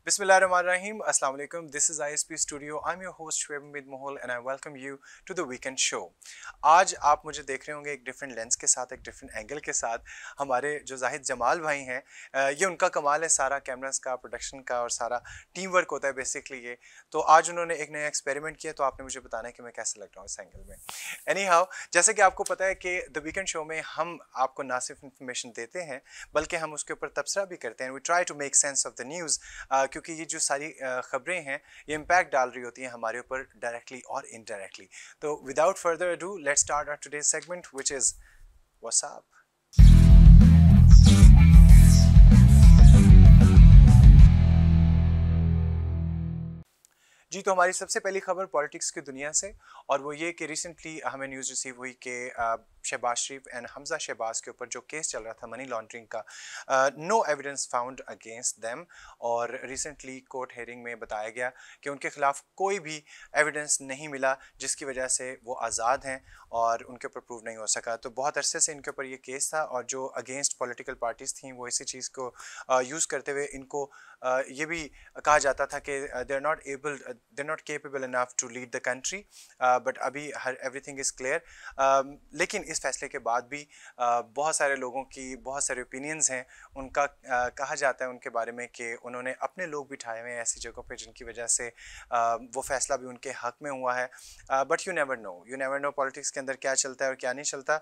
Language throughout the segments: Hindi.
Bismillahirrahmanirrahim. Assalamu alaikum. This is ISP Studio. I'm your host Shoaib Hamid Mohol and I welcome you to the Weekend Show. आज आप मुझे देख रहे होंगे एक डिफरेंट लेंस के साथ, एक डिफरेंट एंगल के साथ। हमारे जो जाहिद जमाल भाई हैं, ये उनका कमाल है, सारा कैमरास का, प्रोडक्शन का और सारा टीम वर्क होता है बेसिकली ये। तो आज उन्होंने एक नया एक्सपेरिमेंट किया, तो आपने मुझे बताना है कि मैं कैसे लग रहा हूँ इस एंगल में। एनी हाउ, जैसे कि आपको पता है कि द वीकेंड शो में हम आपको ना सिर्फ इन्फॉर्मेशन देते हैं बल्कि हम उसके ऊपर तबसरा भी करते हैं। We try to make sense of the news, क्योंकि ये जो सारी खबरें हैं ये इम्पैक्ट डाल रही होती हैं हमारे ऊपर डायरेक्टली और इनडायरेक्टली। तो without further ado let's start our today's segment which is what's up. जी, तो हमारी सबसे पहली खबर पॉलिटिक्स की दुनिया से, और वो ये कि रिसेंटली हमें न्यूज़ रिसीव हुई कि शहबाज शरीफ एंड हमजा शहबाज के ऊपर जो केस चल रहा था मनी लॉन्ड्रिंग का, no evidence found against them. और रिसेंटली कोर्ट हेयरिंग में बताया गया कि उनके खिलाफ कोई भी एविडेंस नहीं मिला जिसकी वजह से वो आज़ाद हैं और उनके ऊपर प्रूव नहीं हो सका। तो बहुत अरसे से इनके ऊपर ये केस था और जो अगेंस्ट पॉलिटिकल पार्टीज़ थी वो इसी चीज़ को यूज़ करते हुए इनको ये भी कहा जाता था कि they not capable enough to lead the country, but अभी हर एवरीथिंग इज़ क्लियर। लेकिन इस फैसले के बाद भी बहुत सारे लोगों की बहुत सारे ओपिनियंस हैं उनका, कहा जाता है उनके बारे में कि उन्होंने अपने लोग बिठाए हुए हैं ऐसी जगहों पे जिनकी वजह से वो फैसला भी उनके हक में हुआ है। But you never know politics के अंदर क्या चलता है और क्या नहीं चलता।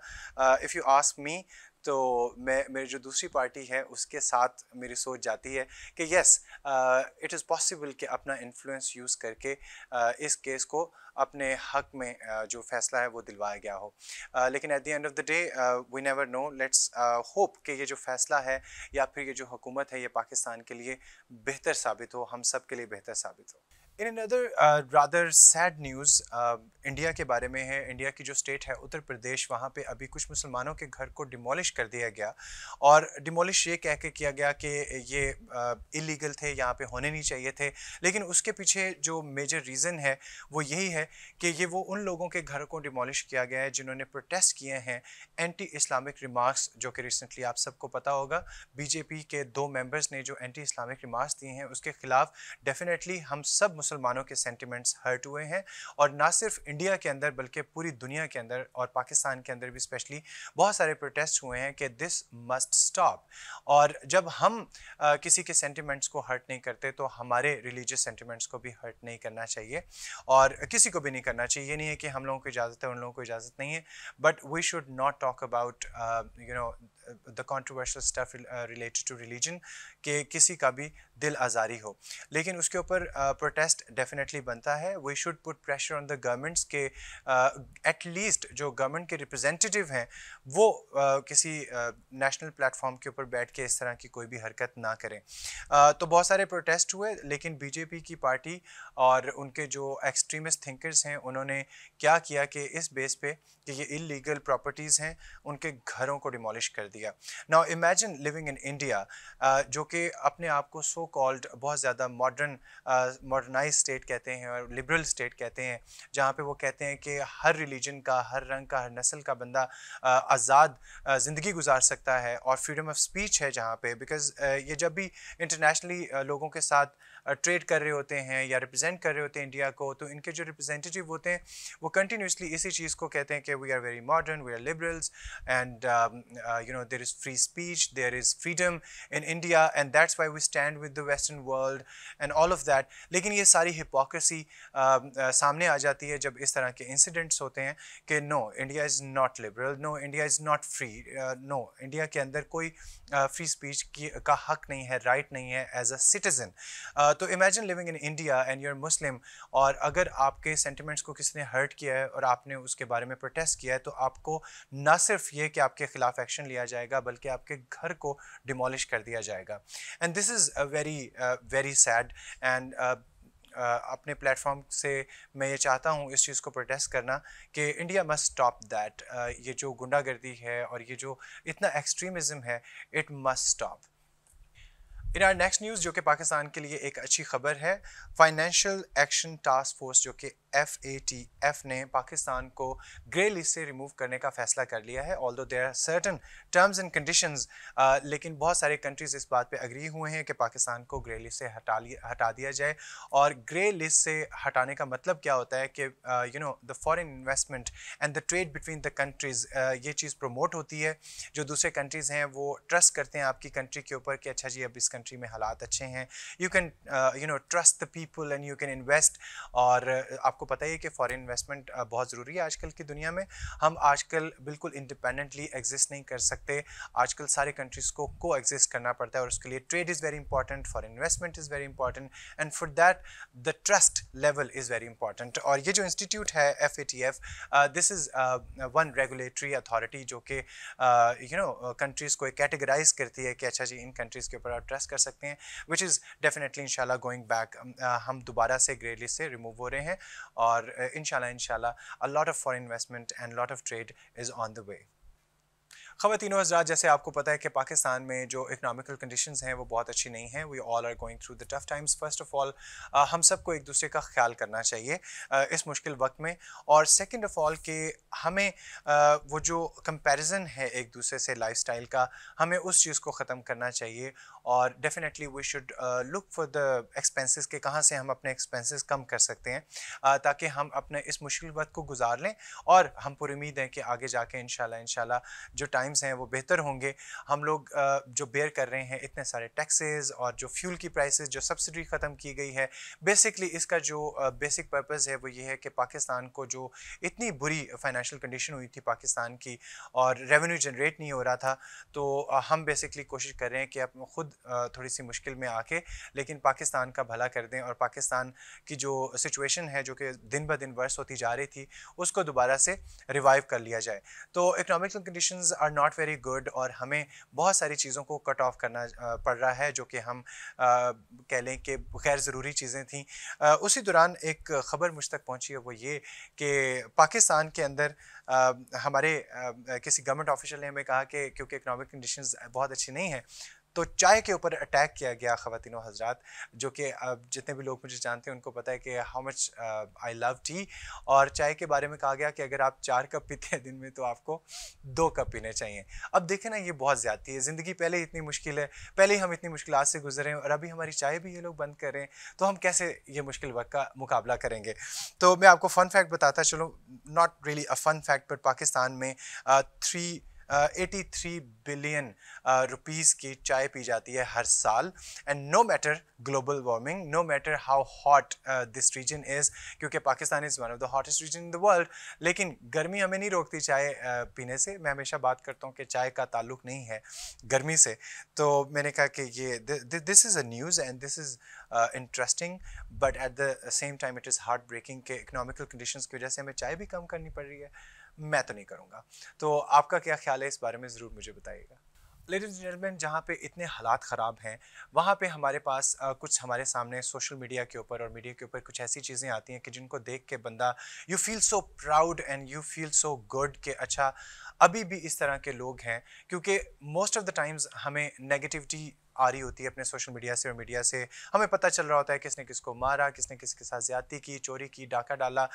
इफ़ यू आस्क मी, तो मेरी जो दूसरी पार्टी है उसके साथ मेरी सोच जाती है कि येस, इट इज़ पॉसिबल कि अपना इन्फ्लुएंस यूज़ करके इस केस को अपने हक में जो फैसला है वो दिलवाया गया हो। लेकिन at the end of the day we never know. Let's hope कि ये जो फैसला है या फिर ये जो हुकूमत है ये पाकिस्तान के लिए बेहतर साबित हो, हम सब के लिए बेहतर साबित हो। In another rather sad news, India के बारे में है। इंडिया की जो स्टेट है उत्तर प्रदेश, वहाँ पे अभी कुछ मुसलमानों के घर को डिमोलिश कर दिया गया और डिमोलिश ये कह के किया गया कि ये इलीगल थे, यहाँ पे होने नहीं चाहिए थे। लेकिन उसके पीछे जो मेजर रीज़न है वो यही है कि ये वो उन लोगों के घर को डिमोलिश किया गया है जिन्होंने प्रोटेस्ट किए हैं एंटी इस्लामिक रिमार्क्स, जो कि रिसेंटली आप सबको पता होगा बीजेपी के 2 मेंबर्स ने जो एंटी इस्लामिक रिमार्क्स दिए हैं उसके खिलाफ डेफिनेटली हम सब मुसलमानों के सेंटिमेंट्स हर्ट हुए हैं। और ना सिर्फ इंडिया के अंदर बल्कि पूरी दुनिया के अंदर और पाकिस्तान के अंदर भी स्पेशली बहुत सारे प्रोटेस्ट हुए हैं कि दिस मस्ट स्टॉप। और जब हम किसी के सेंटिमेंट्स को हर्ट नहीं करते तो हमारे रिलीजियस सेंटिमेंट्स को भी हर्ट नहीं करना चाहिए और किसी को भी नहीं करना चाहिए। ये नहीं है कि हम लोगों को इजाज़त है, उन लोगों को इजाज़त नहीं है, but we should not talk about the controversial stuff related to religion कि किसी का भी दिल आज़ारी हो। लेकिन उसके ऊपर प्रोटेस्ट डेफिनेटली बनता है। We should put pressure on the governments के एटलीस्ट जो गवर्नमेंट के रिप्रेजेंटेटिव हैं वो किसी नेशनल प्लेटफॉर्म के ऊपर बैठ के इस तरह की कोई भी हरकत ना करें। तो बहुत सारे प्रोटेस्ट हुए, लेकिन बीजेपी की पार्टी और उनके जो एक्सट्रीमिस्ट थिंकर्स हैं उन्होंने क्या किया कि इस बेस पे कि ये इलीगल प्रॉपर्टीज़ हैं उनके घरों को डिमोलिश कर दिया। Now imagine living in India, जो कि अपने आप को सो कॉल्ड बहुत ज़्यादा मॉडर्नाइज स्टेट कहते हैं और लिबरल स्टेट कहते हैं, जहाँ पे वो कहते हैं कि हर रिलीजन का, हर रंग का, हर नस्ल का बंदा आज़ाद ज़िंदगी गुजार सकता है और फ्रीडम ऑफ स्पीच है जहाँ पे। बिकॉज़ ये जब भी इंटरनेशनली लोगों के साथ ट्रेड कर रहे होते हैं या रिप्रेजेंट कर रहे होते हैं इंडिया को, तो इनके जो रिप्रेजेंटेटिव होते हैं वो कंटिन्यूसली इसी चीज़ को कहते हैं कि we are very modern, we are liberals and there is free speech, there is freedom in India and that's why we stand with the western world and all of that. लेकिन ये सारी हिपोक्रेसी सामने आ जाती है जब इस तरह के इंसिडेंट्स होते हैं कि no, India is not liberal, no, India is not free, no, India के अंदर कोई फ्री स्पीच का हक नहीं है, राइट नहीं है एज अ सिटीज़न। तो imagine living in India and you are Muslim, और अगर आपके सेंटिमेंट्स को किसी ने हर्ट किया है और आपने उसके बारे में प्रोटेस्ट किया है तो आपको ना सिर्फ ये कि आपके खिलाफ एक्शन लिया जाएगा बल्कि आपके घर को डिमोलिश कर दिया जाएगा। And this is very sad and अपने प्लेटफॉर्म से मैं ये चाहता हूँ इस चीज़ को प्रोटेस्ट करना कि इंडिया मस्ट स्टॉप दैट। ये जो गुंडागर्दी है और ये जो इतना एक्सट्रीमिज़म है, it must stop. In are next news जो कि पाकिस्तान के लिए एक अच्छी खबर है, फाइनेंशियल एक्शन टास्क फोर्स जो कि FATF ने पाकिस्तान को ग्रे लिस्ट से रिमूव करने का फैसला कर लिया है। Although there are certain terms and conditions, लेकिन बहुत सारे कंट्रीज इस बात पे एग्री हुए हैं कि पाकिस्तान को ग्रे लिस्ट से हटा दिया जाए। और ग्रे लिस्ट से हटाने का मतलब क्या होता है कि the foreign investment and the trade between the countries, ये चीज़ प्रमोट होती है। जो दूसरे कंट्रीज़ हैं वो ट्रस्ट करते हैं आपकी कंट्री के ऊपर कि अच्छा जी अब इस कंट्री में हालात अच्छे हैं, you can trust the people and you can invest. और आपको पता ही है कि फॉरेन इन्वेस्टमेंट बहुत ज़रूरी है आजकल की दुनिया में। हम आजकल बिल्कुल इंडिपेंडेंटली एग्जिस्ट नहीं कर सकते, आजकल सारे कंट्रीज़ को एग्जिस्ट करना पड़ता है और उसके लिए trade is very important, foreign investment is very important, and for that the trust level is very important. और ये जो इंस्टीट्यूट है FATF, this is one regulatory authority जो कि कंट्रीज़ को कैटेगराइज करती है कि अच्छा जी इन कंट्रीज़ के ऊपर आप ट्रस्ट कर सकते हैं, विच इज़ डेफिनेटली इंशाल्लाह गोइंग बैक। हम दोबारा से ग्रे लिस्ट से रिमूव हो रहे हैं और इंशाल्लाह a lot of foreign investment and lot of trade is on the way. ख़वातीनो हज़रात, जैसे आपको पता है कि पाकिस्तान में जो इकनॉमिकल कंडीशंस हैं वो बहुत अच्छी नहीं हैं। We all are going through the tough times. First of all हम सबको एक दूसरे का ख्याल करना चाहिए इस मुश्किल वक्त में। और सेकंड ऑफ ऑल कि हमें वो जो कंपैरिजन है एक दूसरे से लाइफस्टाइल का, हमें उस चीज़ को ख़त्म करना चाहिए। और definitely we should look for the expenses के कहाँ से हम अपने एक्सपेंसेस कम कर सकते हैं, ताकि हम अपने इस मुश्किल वक्त को गुजार लें। और हम पूरी उम्मीद है कि आगे जाके इंशाल्लाह जो टाइम्स हैं वो बेहतर होंगे। हम लोग जो बेयर कर रहे हैं इतने सारे टैक्सेस और जो फ्यूल की प्राइसेस, जो सब्सिडी ख़त्म की गई है, बेसिकली इसका जो बेसिक पर्पस है वो ये है कि पाकिस्तान को जो इतनी बुरी फाइनेंशियल कंडीशन हुई थी पाकिस्तान की और रेवेन्यू जनरेट नहीं हो रहा था, तो हम बेसिकली कोशिश कर रहे हैं कि आप खुद थोड़ी सी मुश्किल में आके लेकिन पाकिस्तान का भला कर दें और पाकिस्तान की जो सिचुएशन है जो कि दिन ब दिन वर्स होती जा रही थी उसको दोबारा से रिवाइव कर लिया जाए। तो economical conditions are not very good और हमें बहुत सारी चीज़ों को कट ऑफ करना पड़ रहा है जो कि हम कह लें कि गैर ज़रूरी चीज़ें थी। उसी दौरान एक ख़बर मुझ तक पहुंची है, वो ये कि पाकिस्तान के अंदर हमारे किसी गवर्नमेंट ऑफिशियल ने हमें कहा कि क्योंकि इकोनॉमिक कंडीशंस बहुत अच्छी नहीं है तो चाय के ऊपर अटैक किया गया। ख़वातीनो हज़रात, जो कि जितने भी लोग मुझे जानते हैं उनको पता है कि how much I love T, और चाय के बारे में कहा गया कि अगर आप 4 कप पीते हैं दिन में तो आपको 2 कप पीने चाहिए। अब देखें ना, ये बहुत ज़्यादती है। ज़िंदगी पहले ही इतनी मुश्किल है, पहले ही हम इतनी मुश्किलात से गुजरे हैं और अभी हमारी चाय भी ये लोग बंद कर रहे हैं, तो हम कैसे ये मुश्किल वक्त का मुकाबला करेंगे। तो मैं आपको फ़न फैक्ट बताता चलूँ, not really a fun fact, but Pakistan में 83 बिलियन रुपीस की चाय पी जाती है हर साल। And no matter global warming, no matter how hot this region is, क्योंकि Pakistan is one of the hottest region in the world, लेकिन गर्मी हमें नहीं रोकती चाय पीने से। मैं हमेशा बात करता हूँ कि चाय का ताल्लुक नहीं है गर्मी से। तो मैंने कहा कि ये this is a news and this is interesting, but at the same time it is heart breaking कि इकोनॉमिकल कंडीशंस की वजह से हमें चाय भी कम करनी पड़ रही है। मैं तो नहीं करूँगा। तो आपका क्या ख्याल है इस बारे में, ज़रूर मुझे बताइएगा। लेडीज़ एंड जेंटलमैन, जहाँ पे इतने हालात ख़राब हैं वहाँ पे हमारे पास कुछ हमारे सामने सोशल मीडिया के ऊपर और मीडिया के ऊपर कुछ ऐसी चीज़ें आती हैं कि जिनको देख के बंदा you feel so proud and you feel so good कि अच्छा अभी भी इस तरह के लोग हैं। क्योंकि मोस्ट ऑफ द टाइम्स हमें नेगेटिविटी आ रही होती है अपने सोशल मीडिया से, और मीडिया से हमें पता चल रहा होता है किसने किसको मारा, किसने किसके साथ ज्यादती की, चोरी की, डाका डाला,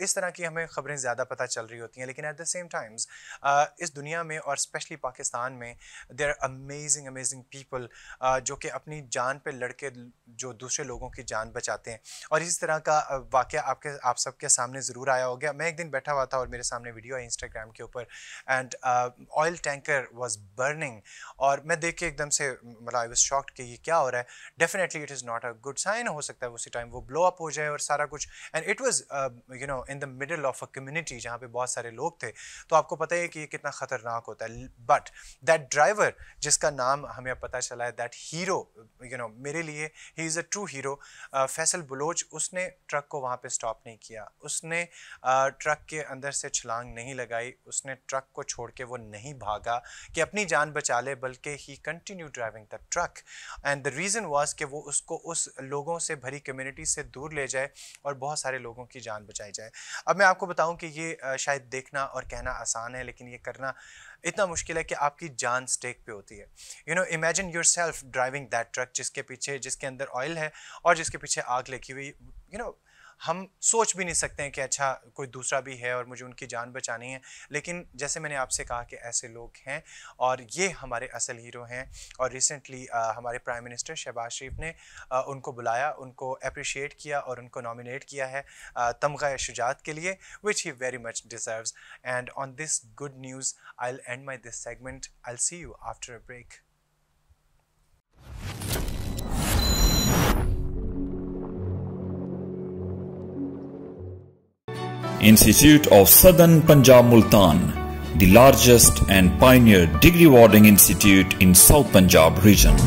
इस तरह की हमें खबरें ज़्यादा पता चल रही होती हैं। लेकिन एट द सेम टाइम्स इस दुनिया में और स्पेशली पाकिस्तान में there are amazing amazing people जो कि अपनी जान पे लड़के जो दूसरे लोगों की जान बचाते हैं। और इस तरह का वाक़या आप सबके सामने ज़रूर आया हो गया। मैं एक दिन बैठा हुआ था और मेरे सामने वीडियो है इंस्टाग्राम के ऊपर, and oil tanker was burning, और मैं देख के एकदम से मतलब आई वाज शॉक्ड कि ये क्या हो रहा है। Definitely it is not a good sign. हो सकता है उसी टाइम वो ब्लो अप हो जाए और सारा कुछ, and it was in the middle of a community जहाँ पे बहुत सारे लोग थे। तो आपको पता है कि ये कितना ख़तरनाक होता है। बट दैट ड्राइवर जिसका नाम हमें अब पता चला है, दैट हीरो, मेरे लिए he is a true hero, Faisal Baloch, उसने ट्रक को वहाँ पे स्टॉप नहीं किया, उसने ट्रक के अंदर से छलांग नहीं लगाई, उसने ट्रक को छोड़ के वो नहीं भागा कि अपनी जान बचा ले, बल्कि he continue driving the truck and the reason was कि वो उसको उस लोगों से भरी कम्युनिटी से दूर ले जाए और बहुत सारे लोगों की जान बचाई जाए। अब मैं आपको बताऊं कि ये शायद देखना और कहना आसान है, लेकिन ये करना इतना मुश्किल है कि आपकी जान स्टेक पे होती है। You know, imagine your self driving that truck जिसके अंदर ऑयल है और जिसके पीछे आग लगी हुई। हम सोच भी नहीं सकते हैं कि अच्छा कोई दूसरा भी है और मुझे उनकी जान बचानी है, लेकिन जैसे मैंने आपसे कहा कि ऐसे लोग हैं और ये हमारे असल हीरो हैं। और रिसेंटली हमारे प्राइम मिनिस्टर शहबाज शरीफ ने उनको बुलाया, उनको अप्रिशिएट किया और उनको नॉमिनेट किया है तमगा शुजात के लिए, which he very much deserves. And on this good news I will end my this segment. I will see you after a break. Institute of Southern Punjab Multan, the largest and pioneer degree awarding institute in South Punjab region.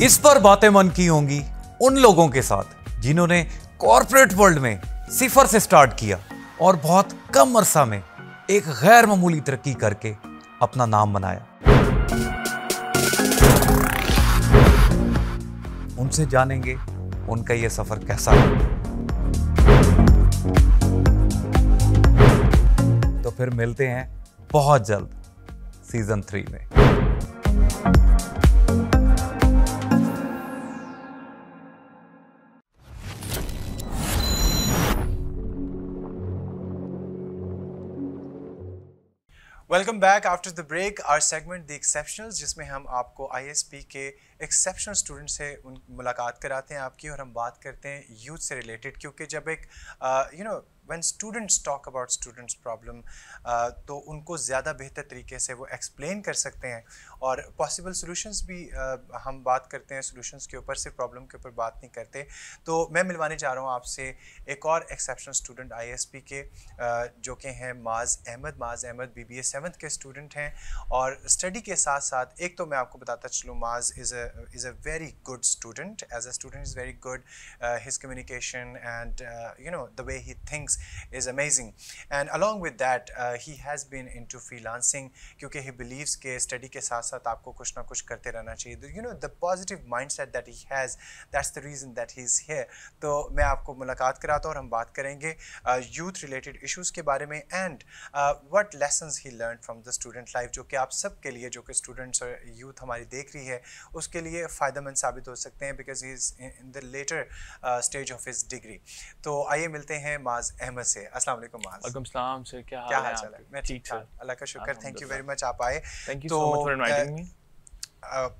इस पर बातें मन की होंगी उन लोगों के साथ जिन्होंने कॉर्पोरेट वर्ल्ड में सिफर से स्टार्ट किया और बहुत कम अरसा में एक गैर मामूली तरक्की करके अपना नाम बनाया। उनसे जानेंगे उनका ये सफर कैसा है। तो फिर मिलते हैं बहुत जल्द सीजन 3 में। Welcome back after the break. Our segment the exceptionals, जिसमें हम आपको ISP के एक्सेप्शनल स्टूडेंट से मुलाकात कराते हैं आपकी, और हम बात करते हैं यूथ से रिलेटेड। क्योंकि जब एक when students talk about students problem, तो उनको ज़्यादा बेहतर तरीके से वो एक्सप्लेन कर सकते हैं और पॉसिबल सॉल्यूशंस भी हम बात करते हैं सॉल्यूशंस के ऊपर, सिर्फ प्रॉब्लम के ऊपर बात नहीं करते। तो मैं मिलवाने जा रहा हूँ आपसे एक और एक्सेप्शनल स्टूडेंट ISP के, जो कि हैं माज अहमद BBA 7th के स्टूडेंट हैं। और स्टडी के साथ साथ एक तो मैं आपको बताता चलूँ, Maaz is a very good student. As a student is very good, his communication and the way he thinks is amazing, and along with that he has been into freelancing, क्योंकि he believes के study के साथ साथ आपको कुछ ना कुछ करते रहना चाहिए। The positive mindset that he has, that's the reason that he is here। तो मैं आपको मुलाकात कराता हूँ और हम बात करेंगे youth related issues के बारे में, and what lessons he learned from the student life, जो कि आप सब के लिए, जो कि students और youth हमारी देख रही है, उसके लिए फ़ायदेमंद साबित हो सकते हैं, because he is in the later stage of his degree। तो आइए मिलते हैं माज अहमद से। अस्सलाम वालेकुम माज। वालेकुम सलाम सर, क्या हाल है? मैं ठीक ठाक, अल्लाह का शुक्र। थैंक यू वेरी मच, आप आए। Thank you so much for inviting me.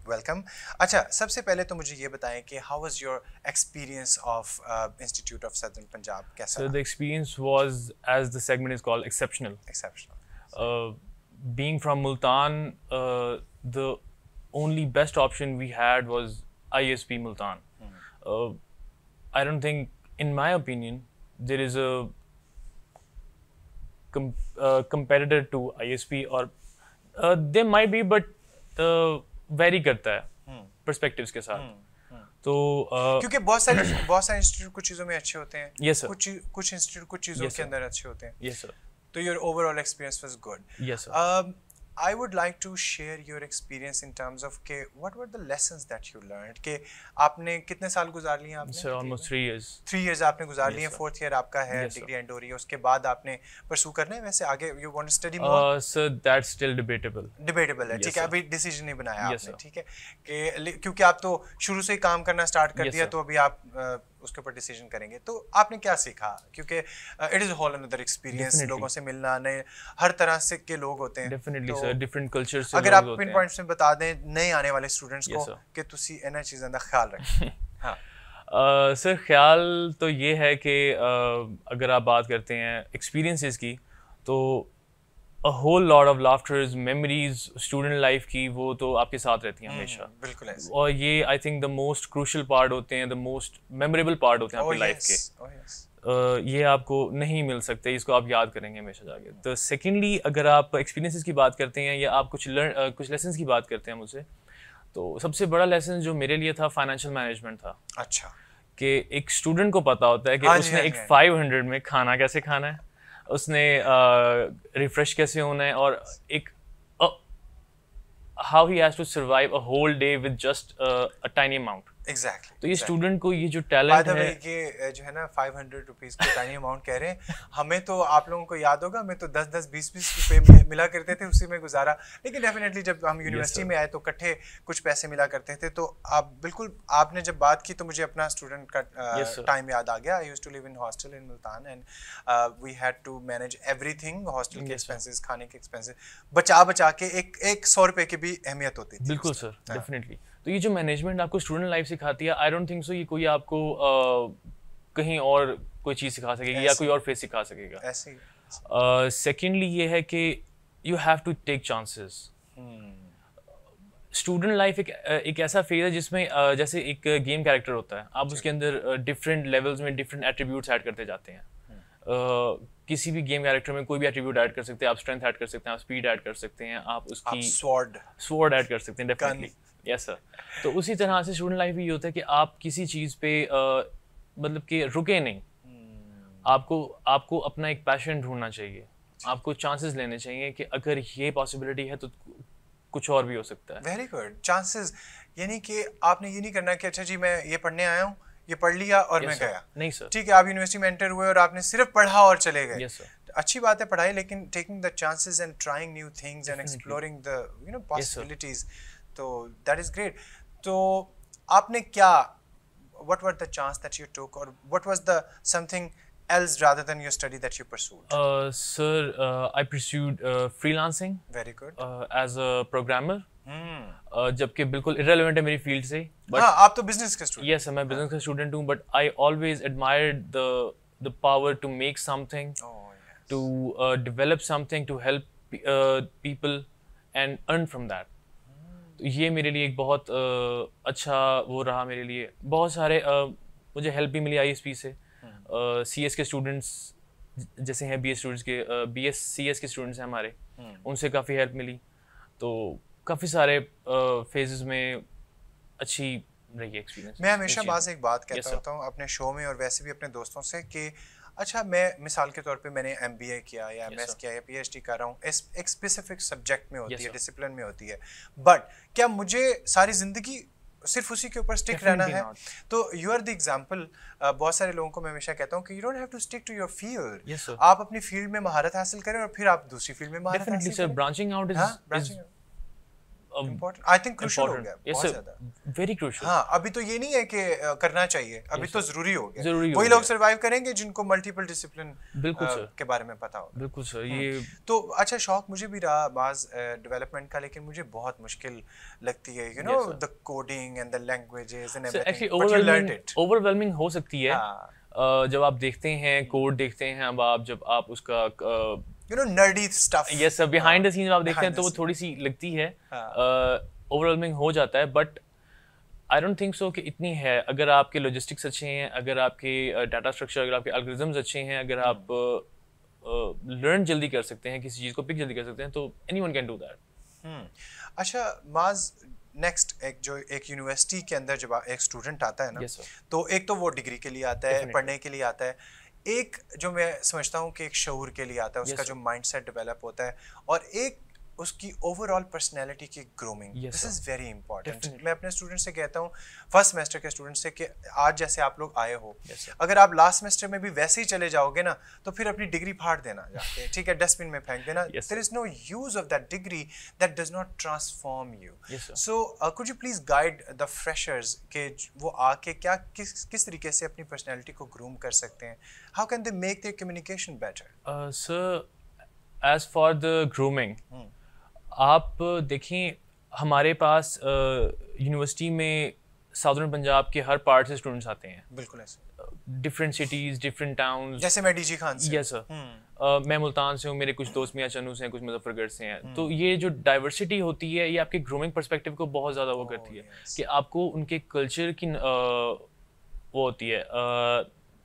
Welcome. अच्छा, सबसे पहले तो मुझे ये बताएं कि how was your experience of institute of southern Punjab, कैसा? So the experience was, as the segment is called, exceptional. Being from Multan, the only best option we had was ISP Multan. I don't think, in my opinion, there is a competitor to ISP, or there might be, but vary करता है perspectives के साथ। तो क्योंकि बहुत सारे इंस्टीट्यूट कुछ चीज़ों में अच्छे होते हैं, yes sir, कुछ इंस्टीट्यूट कुछ चीज़ों के अंदर अच्छे होते हैं। yes sir, तो your overall experience was good। yes sir। I would like to share your experience in terms of के what were the lessons that you learned, कि आपने कितने साल गुजार लिए आपने? Sir, almost 3 years। 3 years आपने गुजार लिए, 4th year आपका है, डिग्री एंड हो रही है, उसके बाद आपने परसू करना है वैसे आगे, you want to study more? Sir, that's still debatable है, ठीक है, अभी डिसीजन नहीं बनाया आपने, ठीक है, कि क्योंकि आप तो शुरू से ही काम करना स्टार्ट कर दिया, तो अभी आप उसके ऊपर डिसीजन करेंगे। तो आपने क्या सीखा? क्योंकि it is whole another experience, लोगों से मिलना, नए हर तरह से के लोग होते हैं। डेफिनेटली सर, डिफरेंट कल्चर से अगर आप पिन पॉइंट्स में बता दें नए आने वाले स्टूडेंट्स को कि तुसी इन्हां चीज़ां दा ख्याल रखें। हाँ सर, ख्याल तो ये है कि अगर आप बात करते हैं एक्सपीरियंसेस की, तो a whole lot of laughters, memories, student life की, वो तो आपके साथ रहती हैं हमेशा। बिल्कुल ऐसे। और ये I think the most crucial part होते हैं, the most memorable part होते हैं आपकी लाइफ के। ये आपको नहीं मिल सकते, इसको आप याद करेंगे हमेशा जाके। तो सेकेंडली, अगर आप एक्सपीरियंसेस की बात करते हैं या आप कुछ लेसन्स की बात करते हैं मुझसे, तो सबसे बड़ा लेसन जो मेरे लिए था फाइनेंशियल मैनेजमेंट था। अच्छा। कि एक स्टूडेंट को पता होता है कि उसने एक 500 में खाना कैसे खाना है, उसने रिफ्रेश कैसे होना है, और एक how he has to survive a whole day with just a tiny amount. Exactly. तो ये स्टूडेंट को ये जो टैलेंट है, ये जो है ना 500 रुपीज को टाइनी अमाउंट कह रहे हैं, हमें तो आप लोगों को याद होगा, हमें तो 10-10 20-20 रुपए मिला करते थे, उसी में गुजारा। लेकिन डेफिनेटली जब हम यूनिवर्सिटी में आए तो इकट्ठे कुछ पैसे मिला करते थे। तो आप बिल्कुल, आपने जब बात की तो मुझे अपना स्टूडेंट का टाइम याद आ गया। I used to live in hostel in Multan and we had to manage everything, hostel के एक्सपेंसेस, खाने के एक्सपेंसेस, बचा के एक 100 रुपए की भी अहमियत होती थी। बिल्कुल सर, डेफिनेटली। तो ये जो मैनेजमेंट आपको स्टूडेंट लाइफ सिखाती है, आई डोंट थिंक सो ये कोई आपको कहीं और कोई चीज़ सिखा सकेगी या कोई और फेस सिखा सकेगा। ऐसे सेकेंडली ये है कि you have to take chances. Student life एक ऐसा फेज है जिसमें जैसे एक गेम कैरेक्टर होता है, आप उसके अंदर डिफरेंट लेवल्स में डिफरेंट एट्रीब्यूट्स ऐड करते जाते हैं। किसी भी गेम कैरेक्टर में कोई भी एट्रीब्यूट ऐड कर सकते हैं, आप स्ट्रेंथ ऐड कर सकते हैं, आप स्पीड ऐड कर सकते हैं, आप उसकी स्वॉर्ड ऐड कर सकते हैं, डेफिनेटली। Yes sir. तो उसी तरह से स्टूडेंट लाइफ भी होता है कि आप किसी चीज़ पे मतलब कि रुके नहीं, आपको अपना एक पैशन ढूंढना चाहिए, आपको चांसेस लेने चाहिए कि अगर ये पॉसिबिलिटी है तो कुछ और भी हो सकता है। Very good. चांसेस यानी कि आपने ये नहीं करना कि अच्छा जी मैं ये पढ़ने आया हूँ, ये पढ़ लिया और मैं गया। नहीं सर। ठीक है, आप यूनिवर्सिटी में एंटर हुए और आपने सिर्फ पढ़ा और चले गए। Yes sir. अच्छी बात है पढ़ाई, लेकिन taking the chances and trying new things and exploring the possibilities, तो दैट इज ग्रेट। तो आपने क्या, what were the chance that you took, or what was the something else rather than your study that you pursued? Sir, I pursued freelancing. Very good. As a programmer. जबकि बिल्कुल irrelevant है मेरी फील्ड से। हाँ, आप तो बिजनेस के स्टूडेंट। Yes, मैं बिजनेस का स्टूडेंट हूँ, but I always admired the power to make something, to develop something, to help people and earn from that. तो ये मेरे लिए एक बहुत अच्छा वो रहा मेरे लिए। बहुत सारे मुझे हेल्प भी मिली ISP से। CS के स्टूडेंट्स जैसे हैं, BS स्टूडेंट्स के, BS CS के स्टूडेंट्स हैं हमारे, उनसे काफ़ी हेल्प मिली। तो काफ़ी सारे फेजेस में अच्छी रही एक्सपीरियंस। मैं हमेशा एक बात कहता होता हूँ अपने शो में और वैसे भी अपने दोस्तों से कि अच्छा, मैं मिसाल के तौर पे मैंने MBA किया या MS किया या PhD कर रहा हूँ, एक स्पेसिफिक सब्जेक्ट में होती है, डिसिप्लिन में होती है, बट क्या मुझे सारी जिंदगी सिर्फ उसी के ऊपर स्टिक रहना है? तो यू आर द एग्जांपल। बहुत सारे लोगों को मैं हमेशा कहता हूँ कि you don't have to stick to your field. आप अपनी फील्ड में महारत हासिल करें और फिर आप दूसरी फील्ड में महारत हासिल करें। Branching out is important, I think crucial हो गया, बहुत ज़्यादा, very crucial। हाँ, अभी तो ये नहीं है कि करना चाहिए, अभी तो ज़रूरी हो गया। वही लोग सर्वाइव करेंगे जिनको मल्टीपल डिसिप्लिन के बारे में पता हो। बिल्कुल सर। ये तो अच्छा, शौक मुझे भी रहा बाज डेवलपमेंट का, लेकिन मुझे बहुत मुश्किल लगती है, you know, the coding and the languages and everything, but you learn it. Overwhelming हो सकती है जब आप देखते हैं कोड, देखते हैं अब जब आप उसका you know, nerdy stuff, yes sir, behind the scenes आप देखते हैं तो वो थोड़ी सी लगती है, overwhelming हो जाता है, but I don't think so कि इतनी है। अगर आपके लॉजिस्टिक्स अच्छे हैं, अगर आपके डाटा स्ट्रक्चर, अगर आपके एल्गोरिथम्स अच्छे हैं, अगर आप लर्न जल्दी कर सकते हैं, किसी चीज़ को पिक जल्दी कर सकते हैं, तो anyone can do that। अच्छा माज, नेक्स्ट एक यूनिवर्सिटी के अंदर जब एक स्टूडेंट आता है ना, तो एक तो वो डिग्री के लिए आता है, पढ़ने के लिए आता है, एक जो मैं समझता हूँ कि एक शऊर के लिए आता है, उसका जो माइंडसेट डेवलप होता है, और एक उसकी ओवरऑल पर्सनैलिटी की grooming. This is very important. मैं अपने स्टूडेंट से कहता हूँ, फर्स्ट सेमेस्टर के स्टूडेंट से, कि आज जैसे आप लोग आए हो, अगर आप लास्ट सेमेस्टर में भी वैसे ही चले जाओगे ना, तो फिर अपनी डिग्री फाड़ देना जाके, ठीक है, डस्टबिन में फेंक देना। There is no use of that degree that does not transform you. So could you please guide the freshers के वो आके क्या किस तरीके से अपनी पर्सनैलिटी को ग्रूम कर सकते हैं? How can they make their communication better? Sir, as for the grooming, आप देखें हमारे पास यूनिवर्सिटी में साउदर्न पंजाब के हर पार्ट से स्टूडेंट्स आते हैं। बिल्कुल ऐसे, डिफरेंट सिटीज़, डिफरेंट टाउन्स। जैसे मैं DG खान से। Yes sir. मैं मुल्तान से हूँ, मेरे कुछ दोस्त मियां चन्नू से हैं, कुछ मुजफ्फरगढ़ से हैं। तो ये जो डाइवर्सिटी होती है, ये आपके ग्रूमिंग पर्सपेक्टिव को बहुत ज़्यादा वो करती है कि आपको उनके कल्चर की वो होती है,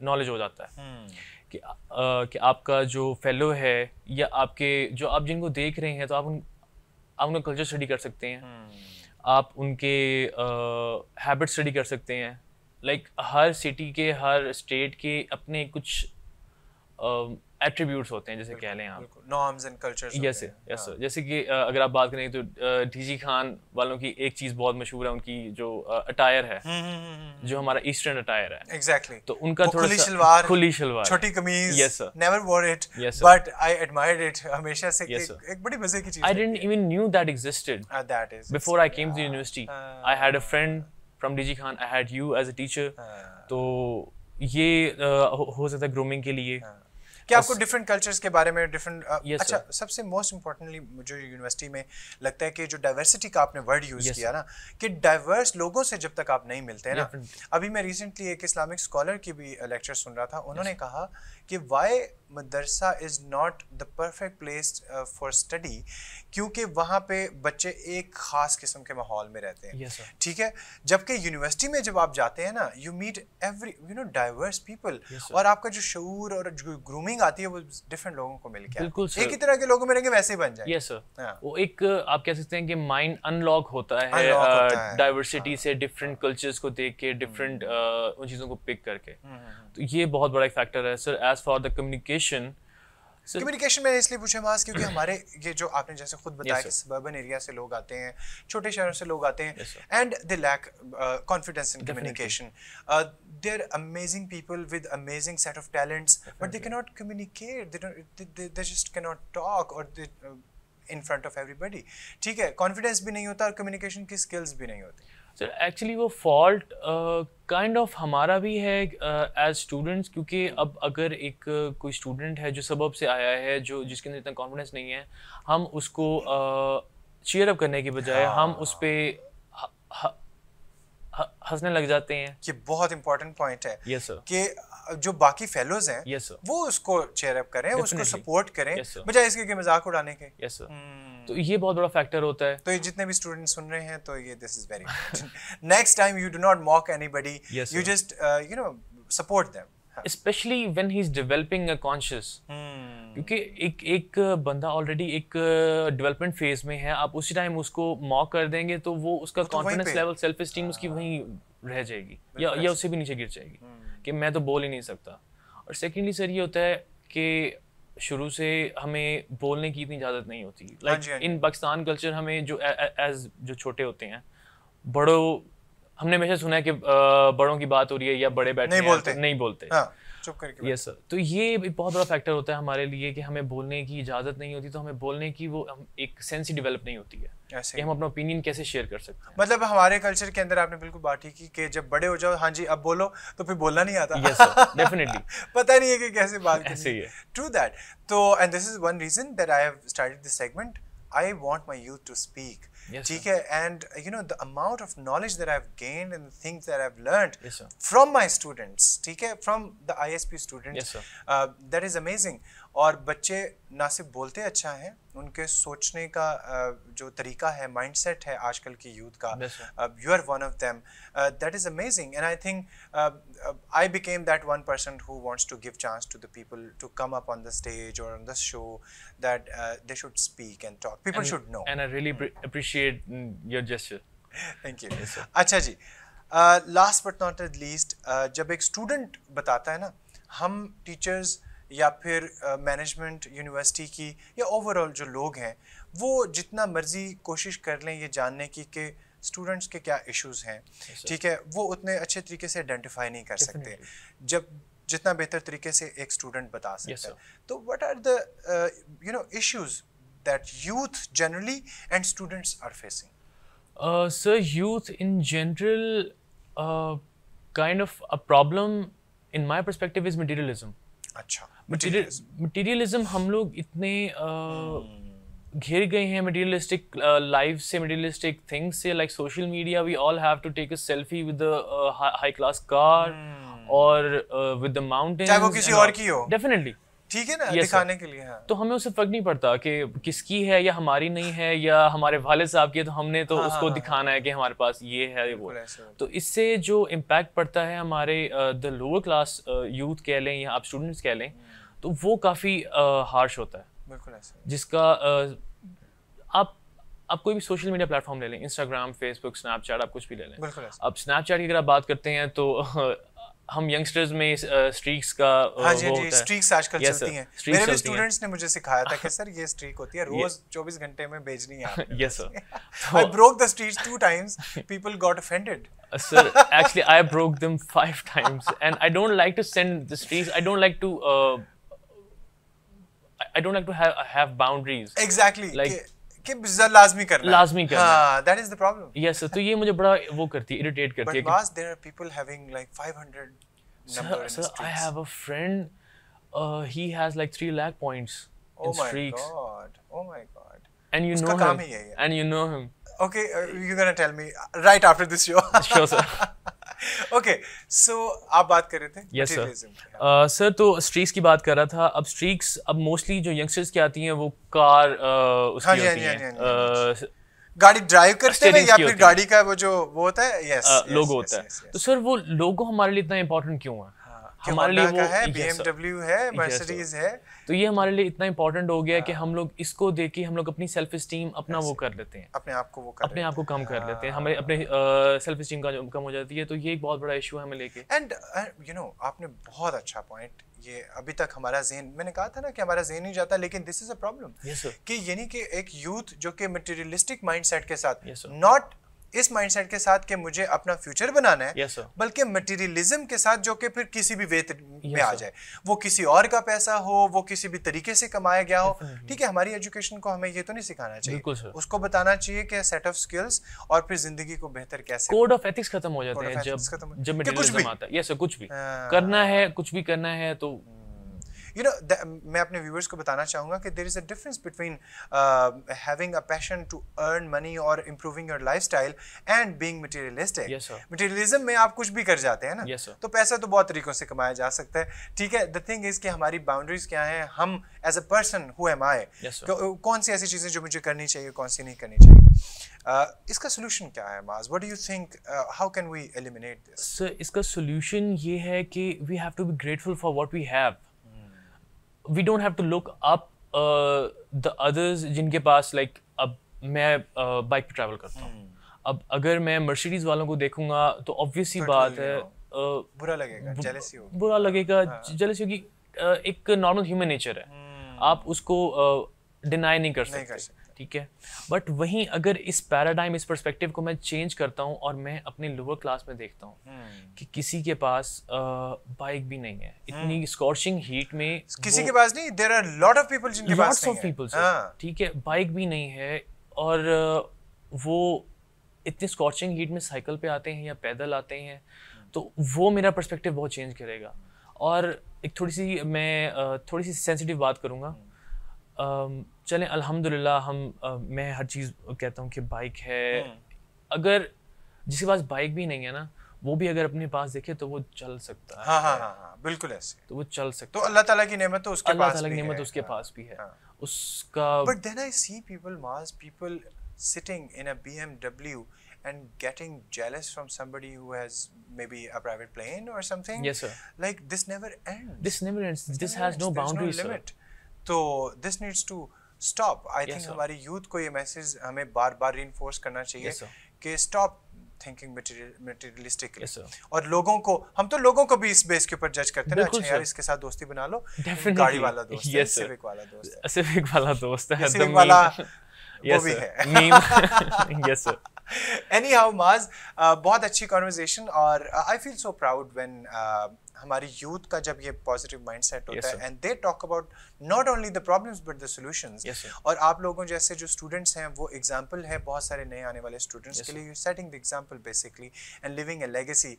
नॉलेज हो जाता है कि आपका जो फेलो है या आपके जो आप जिनको देख रहे हैं, तो आप उनका कल्चर स्टडी कर सकते हैं। आप उनके हैबिट स्टडी कर सकते हैं। लाइक हर सिटी के, हर स्टेट के अपने कुछ एट्रीब्यूट्स होते हैं, जैसे कह लें आप norms and cultures. Yes sir, जैसे कि अगर आप बात करें तो डीजी खान वालों की एक चीज़ बहुत मशहूर है, उनकी जो अटायर है, जो हमारा ईस्टर्न अटायर है। एग्जैक्टली। तो उनका थोड़ा खुली शलवार, छोटी कमीज। यस सर, नेवर वोर it, Yes, sir. But I admired it हमेशा से। Yes, sir. एक बड़ी मजे की चीज I है। didn't even knew that existed That is before I came to university. I had a friend from DG Khan, I had you as a teacher. तो ये हो सकता है ग्रूमिंग के लिए। क्या आपको डिफरेंट कल्चर्स के बारे में डिफरेंट Yes, अच्छा, sir. सबसे मोस्ट इम्पोर्टेंटली मुझे यूनिवर्सिटी में लगता है कि जो डाइवर्सिटी का आपने वर्ड यूज Yes, किया ना, कि डाइवर्स लोगों से जब तक आप नहीं मिलते हैं ना। Definitely. अभी मैं रिसेंटली एक इस्लामिक स्कॉलर की भी लेक्चर सुन रहा था, उन्होंने कहा कि why madrasa is not the perfect place for study, क्योंकि वहाँ पे बच्चे एक खास किस्म के माहौल में रहते हैं। Yes, sir. ठीक है, जबकि यूनिवर्सिटी में जब आप जाते हैं ना, you meet every diverse people, Yes, sir. और आपका जो शऊर और जो ग्रूमिंग आती है वो डिफरेंट लोगों को मिल के बिल्कुल, आती है। sir. एक ही तरह के लोग मिलेंगे वैसे ही बन जाएंगे। यस सर, हाँ। वो एक आप कह सकते हैं कि माइंड अनलॉक होता है Unlock होता है। डाइवर्सिटी से, डिफरेंट कल्चर्स को देख के, डिफरेंट उन चीज़ों को पिक करके। तो ये बहुत बड़ा एक फैक्टर है sir. As for the communication, communication में इसलिए पूछा मास क्योंकि हमारे ये जो आपने जैसे खुद बताया Yes, कि sir. सबर्बन एरिया से लोग आते हैं, छोटे शहरों से लोग आते हैं, Yes, sir. And they lack confidence in Definitely. Communication. They are amazing people with amazing set of talents, but they can not communicate, they just can not talk और इन फ्रंट ऑफ एवरीबॉडी। ठीक है, कॉन्फिडेंस भी नहीं होता और कम्युनिकेशन की स्किल्स भी नहीं होती। सर एक्चुअली वो फॉल्ट काइंड ऑफ हमारा भी है एज स्टूडेंट्स, क्योंकि अब अगर एक कोई स्टूडेंट है जो सबब से आया है, जो जिसके अंदर इतना कॉन्फिडेंस नहीं है, हम उसको चीयर अप करने की बजाय हम उस पर हंसने लग जाते हैं। ये बहुत इंपॉर्टेंट पॉइंट है यस सर, कि जो बाकी फेलोज हैं Yes, sir. वो उसको चेयर अप करें, उसको Definitely. सपोर्ट करें, Yes, sir. बजाय इसके कि मजाक उड़ाने के। Yes sir. तो ये बहुत बड़ा फैक्टर होता है। तो ये जितने भी स्टूडेंट सुन रहे हैं, तो ये this is very important. Next time you do not mock anybody, Yes, you sir. Just support them. Specially when he is developing a conscious, क्योंकि एक बंदा ऑलरेडी एक डेवलपमेंट फेज में है, आप उसी टाइम उसको मॉक कर देंगे तो वो उसका तो वहीं कॉन्फिडेंस पे- लेवल, सेल्फ एस्टीम उसकी वहीं रह जाएगी, या उससे भी नीचे गिर जाएगी कि मैं तो बोल ही नहीं सकता। और सेकेंडली सर ये होता है कि शुरू से हमें बोलने की इतनी इजाज़त नहीं होती। हाँ लाइक जी। इन पाकिस्तान कल्चर हमें जो एज जो छोटे होते हैं, बड़ों, हमने हमेशा सुना है कि बड़ों की बात हो रही है या बड़े बैठे नहीं हैं, बोलते। तो नहीं बोलते। हाँ, चुप करके यस सर। तो ये एक बहुत बड़ा फैक्टर होता है हमारे लिए कि हमें बोलने की इजाज़त नहीं होती, तो हमें बोलने की वो एक सेंस ही डेवलप नहीं होती है ऐसे कि हम अपना ओपिनियन कैसे शेयर कर सकते हैं। मतलब हमारे कल्चर के अंदर आपने बिल्कुल बात ही की कि जब बड़े हो जाओ, हाँ जी अब बोलो, तो फिर बोलना नहीं आता। यस सर, डेफिनेटली पता नहीं है कि कैसे बात करनी ऐसे ही है। True that. तो and this is one reason that I have started this segment. I want my youth to speak. Yes, ठीक है, and you know the amount of knowledge that I have gained and the things that I have learned Yes, sir. From my students, ठीक है, from the ISP Yes, students, sir. That is amazing. और बच्चे ना सिर्फ बोलते अच्छा हैं, उनके सोचने का जो तरीका है, माइंडसेट है आजकल की यूथ का, Yes, sir. you are one of them. That is amazing, and I think I became that one person who wants to give chance to the people to come up on the stage or on the show, that they should speak and talk. People should know. And I really appreciate your gesture. Thank you. अच्छा जी, last but not least, जब एक स्टूडेंट बताता है ना, हम टीचर्स या फिर मैनेजमेंट यूनिवर्सिटी की या ओवरऑल जो लोग हैं, वो जितना मर्जी कोशिश कर लें ये जानने की कि स्टूडेंट्स के क्या इश्यूज हैं, ठीक है, वो उतने अच्छे तरीके से आइडेंटिफाई नहीं कर सकते जब जितना बेहतर तरीके से एक स्टूडेंट बता सकता है। तो what are the issues that youth generally and students are facing? Sir, youth in general, kind of a problem in my perspective is materialism. अच्छा, Materialism हम लोग इतने घिर गए हैं materialistic life से, materialistic things से, like social media, we all have to take a selfie with the high class car or with the mountains. चाहे वो किसी और की हो, Definitely. ठीक है ना, Yes, दिखाने के लिए। हाँ, तो हमें उससे फर्क नहीं पड़ता कि किसकी है या हमारी नहीं है या हमारे वालिद साहब की है, तो हमने तो उसको दिखाना है कि हमारे पास ये है वो। बिल्कुल ऐसे होता तो इससे जो इम्पैक्ट पड़ता है हमारे द लोअर क्लास यूथ कह लें या आप स्टूडेंट्स कह लें, तो वो काफ़ी हार्श होता है, बिल्कुल ऐसे। जिसका आप कोई भी सोशल मीडिया प्लेटफॉर्म ले लें, इंस्टाग्राम, फेसबुक, स्नैपचैट, आप कुछ भी ले लें। बिल्कुल अब स्नैपचैट की अगर आप बात करते हैं तो हम यंगस्टर्स में स्ट्रीक्स का हाँ जी वो जी, होता है। स्ट्रीक्स आजकल Yes, चलती हैं। sir, streaks मेरे भी चलती हैं। स्टूडेंट्स ने मुझे सिखाया था कि सर ये स्ट्रीक होती है, रोज 24 घंटे में भेजनी है आपने। Yes, sir. I broke the streaks 2 times. People got offended. Sir, actually, I broke them 5 times, and I don't like to send the streaks. I don't like to. I don't like to have boundaries. Exactly. Like- कि लाजमी करना है। लाजमी करना है। हाँ, that is the problem. Yes, sir. तो ये मुझे बड़ा वो करती है, irritate करती है But Maz, there are people having like 500 number in Sir, I streaks. have a friend. He has like 3 lakh points Oh in my streaks, God. Oh my God. and you उसका know काम him. ही यही है। And you know him. Okay, you're gonna tell me right after this show. Sure, sir. Okay, so आप बात कर रहे थे Yes, sir. materialism की। सर तो स्ट्रीक्स की बात कर रहा था। अब स्ट्रीक्स अब मोस्टली जो यंगस्टर्स की आती हैं वो कार हाँ उसकी जी, हाँ होती जी, हाँ जी, हैं, गाड़ी ड्राइव करते हुए Steerings या की फिर होती है। गाड़ी का वो जो वो होता है, यस लोगो होता है। तो सर वो लोगो हमारे लिए इतना इम्पोर्टेंट क्यों है? हमारे लिए वो है, Yes, sir. BMW है, Yes, sir. मर्सिडीज है। तो ये हमारे लिए इतना इम्पोर्टेंट हो गया है कि हम लोग इसको देख के हम लोग अपनी सेल्फ एस्टीम अपना वो कर लेते हैं, अपने आप को वो कर अपने आप को कम कर लेते हैं, हमारे अपने सेल्फ एस्टीम का कम हो जाती है। तो ये एक बहुत बड़ा इशू है हमें लेके। एंड यू नो आपने बहुत अच्छा पॉइंट, ये अभी तक हमारा ज़हन, मैंने कहा था ना कि हमारा ज़हन नहीं जाता, लेकिन this is a problem Yes, sir. कि यानी कि एक यूथ जो कि मटेरियलिस्टिक माइंडसेट के साथ, Yes, sir. नॉट इस माइंडसेट के साथ कि मुझे अपना फ्यूचर बनाना है, Yes, sir. बल्कि मटेरियलिज्म के साथ जो कि फिर किसी भी वे में Yes, आ sir. जाए, वो किसी और का पैसा हो, वो किसी भी तरीके से कमाया गया हो। ठीक है, हमारी एजुकेशन को हमें ये तो नहीं सिखाना बिल्कुल, चाहिए, sir. उसको बताना चाहिए कि सेट ऑफ स्किल्स और फिर जिंदगी को बेहतर कैसे। कोड ऑफ एथिक्स खत्म हो जाते Code of हैं ethics खत्म हो- जब कि कुछ मटेरियलिज्म भी। आता है। यस सर, कुछ भी हाँ। करना है, कुछ भी करना है तो You know, मैं अपने व्यूअर्स को बताना चाहूँगा कि there is a difference between having a passion to earn money or improving your lifestyle and being materialistic. Yes, sir. Materialism में आप कुछ भी कर जाते हैं ना, Yes, sir. तो पैसा तो बहुत तरीकों से कमाया जा सकता है। ठीक है, the thing is कि हमारी बाउंड्रीज क्या हैं, हम as a person who am I, Yes, sir. कौन सी ऐसी चीज़ें जो मुझे करनी चाहिए, कौन सी नहीं करनी चाहिए। इसका सोल्यूशन क्या है माज? What do you think? How can we eliminate this? Sir इसका सोल्यूशन ये है कि we have to be grateful for what we have. We don't have to look up the others जिनके पास लाइक अब मैं बाइक पे ट्रैवल करता हूँ। अब अगर मैं मर्सिडीज वालों को देखूंगा तो ऑब्वियस सी बात है बुरा लगेगा, jealousy होगी। बुरा लगेगा, जेलसी होगी, एक नॉर्मल ह्यूमन नेचर है, आप उसको डिनाई नहीं कर नहीं कर सकते। सकते। ठीक है, बट वहीं अगर इस पैराडाइम, इस पर्सपेक्टिव को मैं चेंज करता हूँ और मैं अपने लोअर क्लास में देखता हूँ कि किसी के पास बाइक भी नहीं है, इतनी स्कॉर्चिंग हीट में किसी के पास नहीं, there are lot of people जिनके पास लॉट्स नहीं ऑफ है। पीपल, हाँ। ठीक है, बाइक भी नहीं है और वो इतने स्कॉर्चिंग हीट में साइकिल पे आते हैं या पैदल आते हैं, तो वो मेरा पर्सपेक्टिव बहुत चेंज करेगा। और एक थोड़ी सी सेंसिटिव बात करूँगा। चलें अल्हम्दुलिल्लाह मैं हर चीज़ कहता हूँ कि बाइक है, अगर जिसके पास बाइक भी नहीं है ना, वो भी अगर अपने पास देखे तो वो चल सकता है। हाँ हाँ हाँ हाँ, बिल्कुल ऐसे। तो वो चल सकता तो है। अल्लाह ताला की नेमत तो उसके अल्लाह पास ताला भी की नेमत है। उसके हाँ, पास भी है, हाँ। उसका। But then I see people, Maz, people sitting in a BMW and getting jealous from somebody who has maybe a private plane or something. Yes, sir. Like this never ends. This never ends. This never has no ends. There's boundaries, sir. limit. तो this needs to stop. I Yes, think sir. हमारी youth को ये message हमें बार-बार reinforce करना चाहिए Yes, sir. कि stop thinking materialistically. Yes, sir. और लोगों को, हम तो लोगों को भी इस बेस के ऊपर जज करते हैं ना, बिल्कुल, अच्छा यार sir. इसके साथ दोस्ती बना लो, Definitely. गाड़ी वाला दोस्त है, Yes, sir. सिविक वाला दोस्त है। सिविक वाला दोस्त है, सिविक वाला वो yes भी sir. है। Meme. Yes sir. Anyhow, Maz, बहुत अच्छी conversation और I feel so proud when हमारी youth का जब ये positive mindset होता Yes, है sir. and they talk about not only the problems but the solutions. Yes, sir. और आप लोगों जैसे जो students हैं वो example है बहुत सारे नए आने वाले students Yes, के लिए, you're setting the example basically and living a legacy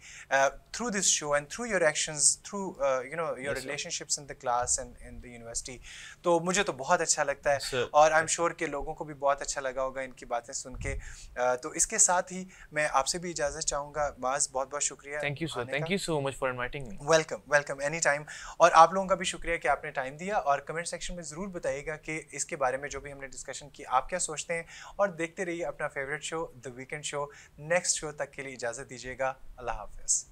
through this show and through your actions, through you know your Yes, sir. relationships in the class and in the university. तो मुझे तो बहुत अच्छा लगता है Sir. और I'm sure कि लोगों को भी बहुत अच्छा लगा होगा इनकी बातें सुन के। तो इसके साथ ही मैं आपसे भी इजाज़त चाहूँगा। माज, बहुत बहुत शुक्रिया। Thank you sir. Thank you so much for inviting me. Welcome welcome any time. और आप लोगों का भी शुक्रिया कि आपने टाइम दिया और कमेंट सेक्शन में ज़रूर बताइएगा कि इसके बारे में जो भी हमने डिस्कशन की आप क्या सोचते हैं, और देखते रहिए अपना favourite show the weekend show. Next show तक के लिए इजाज़त दीजिएगा। अल्लाह हाफ़िज़।